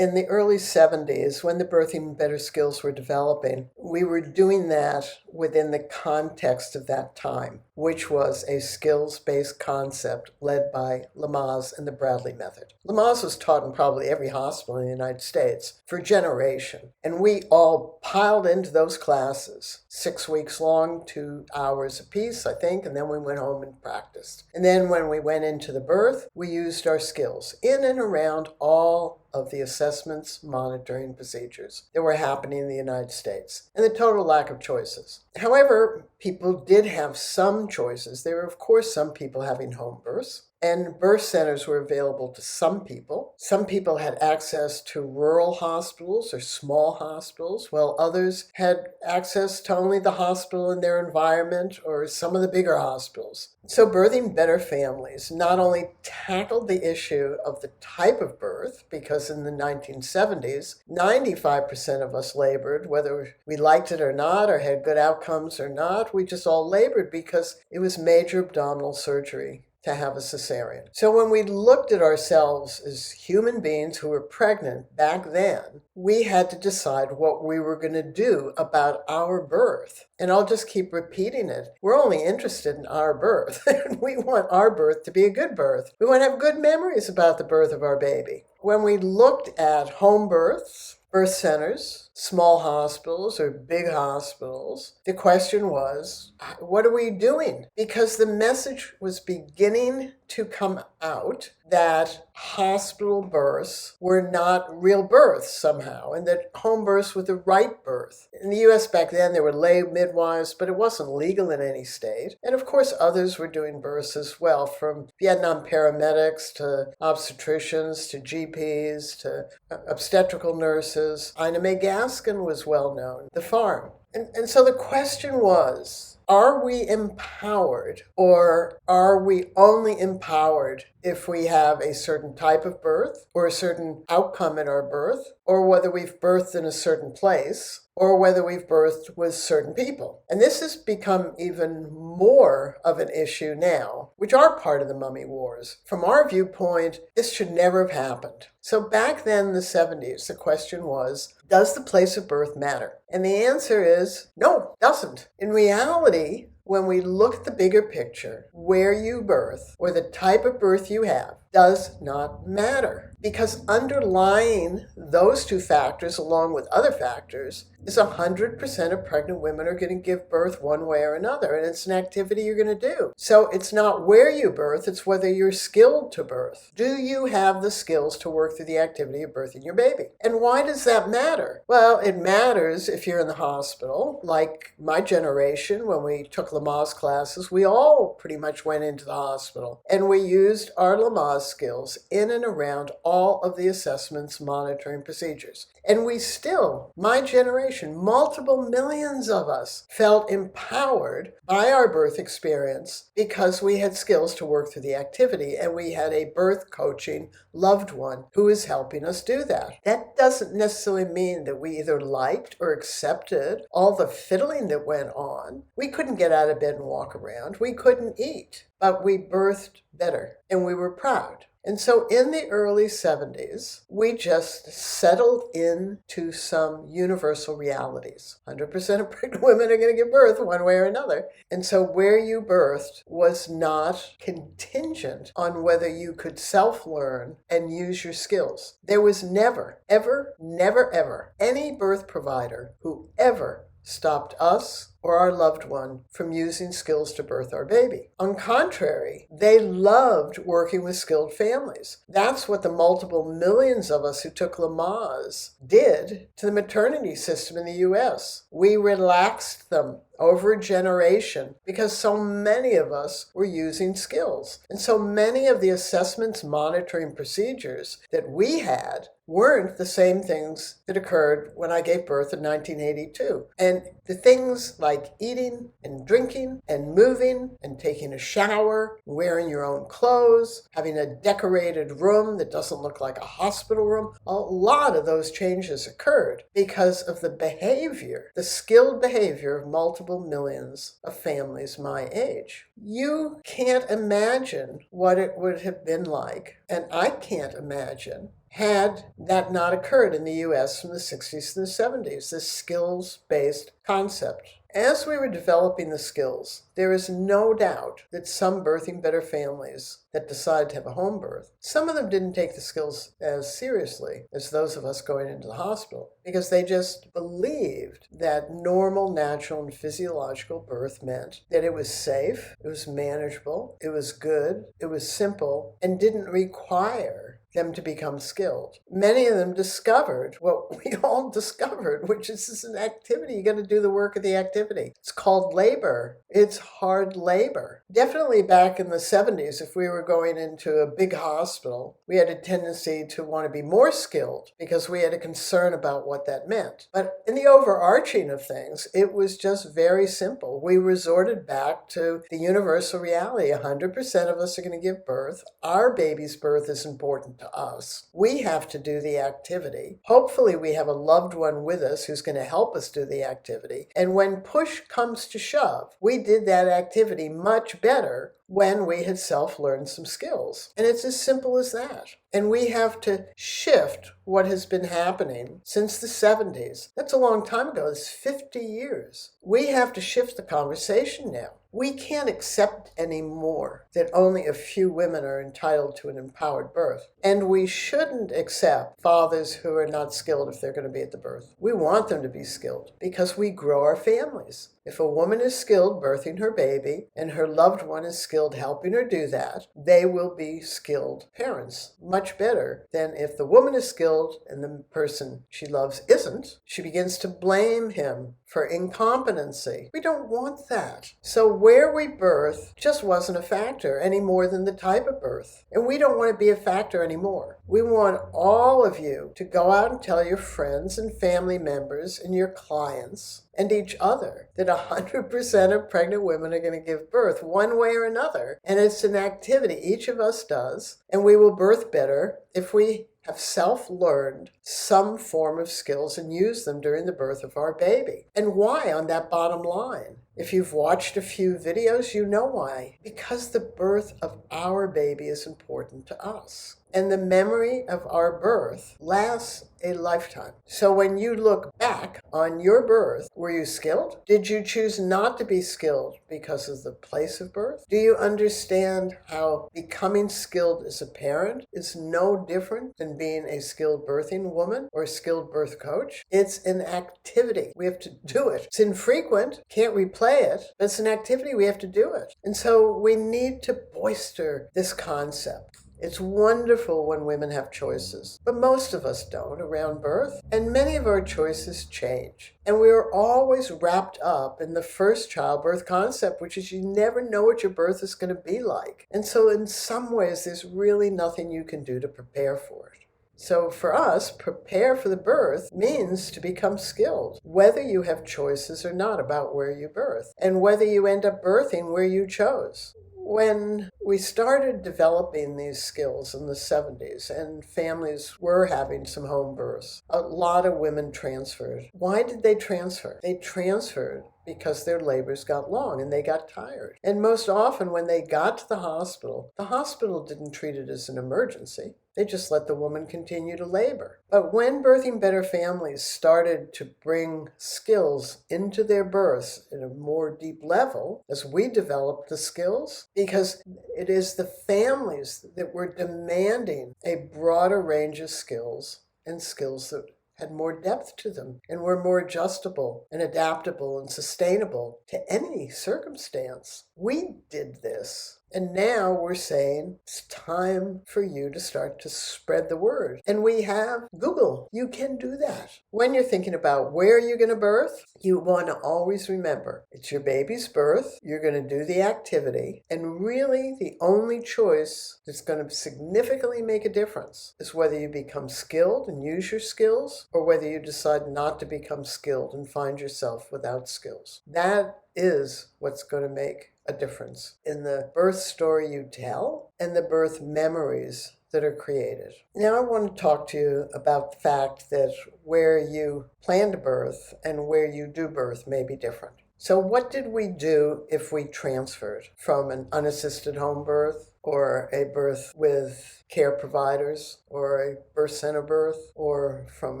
in the early 70s, when the Birthing Better skills were developing, we were doing that within the context of that time, which was a skills-based concept led by Lamaze and the Bradley Method. Lamaze was taught in probably every hospital in the United States for a generation, and we all piled into those classes, 6 weeks long, 2 hours apiece, I think, and then we went home and practiced. And then when we went into the birth, we used our skills in and around all of the assessments, monitoring procedures that were happening in the United States, and the total lack of choices. However, people did have some choices. There were, of course, some people having home births, and birth centers were available to some people. Some people had access to rural hospitals or small hospitals, while others had access to only the hospital in their environment or some of the bigger hospitals. So Birthing Better Families not only tackled the issue of the type of birth, because in the 1970s, 95% of us labored, whether we liked it or not, or had good outcomes or not, we just all labored because it was major abdominal surgery to have a cesarean. So when we looked at ourselves as human beings who were pregnant back then, we had to decide what we were going to do about our birth. And I'll just keep repeating it. We're only interested in our birth. We want our birth to be a good birth. We want to have good memories about the birth of our baby. When we looked at home births, birth centers, small hospitals or big hospitals, the question was, what are we doing? Because the message was beginning to come out that hospital births were not real births somehow, and that home births were the right birth. In the U.S. back then, there were lay midwives, but it wasn't legal in any state. And of course, others were doing births as well, from Vietnam paramedics to obstetricians to GPs to obstetrical nurses. Ina May Gaskin was well known, the farm. And so the question was, are we empowered, or are we only empowered if we have a certain type of birth or a certain outcome in our birth, or whether we've birthed in a certain place, or whether we've birthed with certain people? And this has become even more of an issue now, which are part of the mummy wars. From our viewpoint, this should never have happened. So back then in the 70s, the question was, does the place of birth matter? And the answer is, no, it doesn't. In reality, when we look at the bigger picture, where you birth or the type of birth you have does not matter, because underlying those two factors, along with other factors, is 100% of pregnant women are going to give birth one way or another, and it's an activity you're going to do. So it's not where you birth, it's whether you're skilled to birth. Do you have the skills to work through the activity of birthing your baby? And why does that matter? Well, it matters if you're in the hospital. Like my generation, when we took Lamaze classes, we all pretty much went into the hospital, and we used our Lamaze skills in and around all of the assessments, monitoring procedures. And we still, my generation, multiple millions of us, felt empowered by our birth experience because we had skills to work through the activity, and we had a birth coaching loved one who is helping us do that. That doesn't necessarily mean that we either liked or accepted all the fiddling that went on. We couldn't get out of bed and walk around. We couldn't eat, but we birthed better, and we were proud. And so in the early 70s, we just settled into some universal realities. 100% of pregnant women are going to give birth one way or another. And so where you birthed was not contingent on whether you could self-learn and use your skills. There was never, ever, never, ever any birth provider who ever stopped us or our loved one from using skills to birth our baby. On contrary, they loved working with skilled families. That's what the multiple millions of us who took Lamaze did to the maternity system in the U.S. We relaxed them over a generation because so many of us were using skills. And so many of the assessments, monitoring procedures that we had weren't the same things that occurred when I gave birth in 1982. And the things like eating and drinking and moving and taking a shower, wearing your own clothes, having a decorated room that doesn't look like a hospital room, a lot of those changes occurred because of the behavior, the skilled behavior of multiple millions of families my age. You can't imagine what it would have been like, and I can't imagine had that not occurred in the US from the 60s to the 70s, this skills-based concept. As we were developing the skills, there is no doubt that some birthing better families that decided to have a home birth, some of them didn't take the skills as seriously as those of us going into the hospital because they just believed that normal, natural, and physiological birth meant that it was safe, it was manageable, it was good, it was simple, and didn't require them to become skilled. Many of them discovered what we all discovered, which is this is an activity. You got to do the work of the activity. It's called labor. It's hard labor. Definitely back in the 70s, if we were going into a big hospital, we had a tendency to want to be more skilled because we had a concern about what that meant. But in the overarching of things, it was just very simple. We resorted back to the universal reality. 100% of us are going to give birth. Our baby's birth is important to us. We have to do the activity. Hopefully we have a loved one with us who's going to help us do the activity. And when push comes to shove, we did that activity much better when we had self-learned some skills. And it's as simple as that. And we have to shift what has been happening since the 70s. That's a long time ago. It's 50 years. We have to shift the conversation now. We can't accept anymore that only a few women are entitled to an empowered birth. And we shouldn't accept fathers who are not skilled if they're going to be at the birth. We want them to be skilled because we grow our families. If a woman is skilled birthing her baby and her loved one is skilled helping her do that, they will be skilled parents. Much better than if the woman is skilled and the person she loves isn't. She begins to blame him for incompetency. We don't want that. So where we birth just wasn't a factor any more than the type of birth. And we don't want to be a factor anymore. We want all of you to go out and tell your friends and family members and your clients and each other that 100% of pregnant women are going to give birth one way or another. And it's an activity each of us does. And we will birth better if we have self-learned some form of skills and use them during the birth of our baby. And why on that bottom line? If you've watched a few videos, you know why. Because the birth of our baby is important to us. And the memory of our birth lasts a lifetime. So when you look back on your birth, were you skilled? Did you choose not to be skilled because of the place of birth? Do you understand how becoming skilled as a parent is no different than being a skilled birthing woman or a skilled birth coach? It's an activity. We have to do it. It's infrequent, can't replay it, but it's an activity. We have to do it. And so we need to bolster this concept. It's wonderful when women have choices, but most of us don't around birth, and many of our choices change. And we are always wrapped up in the first childbirth concept, which is you never know what your birth is going to be like. And so in some ways, there's really nothing you can do to prepare for it. So for us, prepare for the birth means to become skilled, whether you have choices or not about where you birth, and whether you end up birthing where you chose. When we started developing these skills in the 70s and families were having some home births, a lot of women transferred. Why did they transfer? They transferred because their labors got long and they got tired. And most often when they got to the hospital didn't treat it as an emergency. They just let the woman continue to labor. But when Birthing Better families started to bring skills into their births at a more deep level, as we developed the skills, because it is the families that were demanding a broader range of skills and skills that had more depth to them and were more adjustable and adaptable and sustainable to any circumstance. We did this. And now we're saying it's time for you to start to spread the word. And we have Google. You can do that. When you're thinking about where you're going to birth, you want to always remember it's your baby's birth. You're going to do the activity. And really the only choice that's going to significantly make a difference is whether you become skilled and use your skills or whether you decide not to become skilled and find yourself without skills. That is what's going to make a difference in the birth story you tell and the birth memories that are created. Now I want to talk to you about the fact that where you plan to birth and where you do birth may be different. So what did we do if we transferred from an unassisted home birth or a birth with care providers, or a birth center birth, or from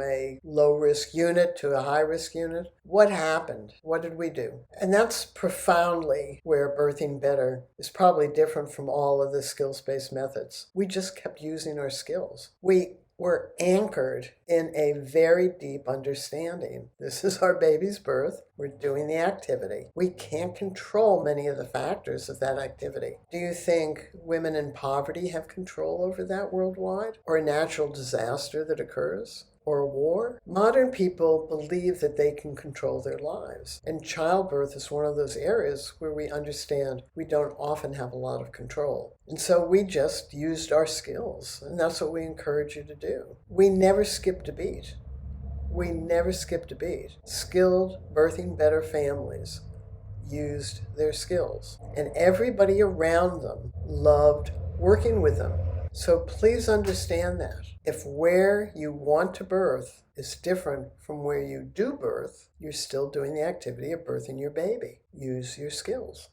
a low-risk unit to a high-risk unit. What happened? What did we do? And that's profoundly where Birthing Better is probably different from all of the skills-based methods. We just kept using our skills. We were anchored in a very deep understanding. This is our baby's birth. We're doing the activity. We can't control many of the factors of that activity. Do you think women in poverty have control over that worldwide? Or a natural disaster that occurs? Or a war? Modern people believe that they can control their lives. And childbirth is one of those areas where we understand we don't often have a lot of control. And so we just used our skills. And that's what we encourage you to do. We never skipped a beat. We never skipped a beat. Skilled, Birthing Better families used their skills. And everybody around them loved working with them. So please understand that. If where you want to birth is different from where you do birth, you're still doing the activity of birthing your baby. Use your skills.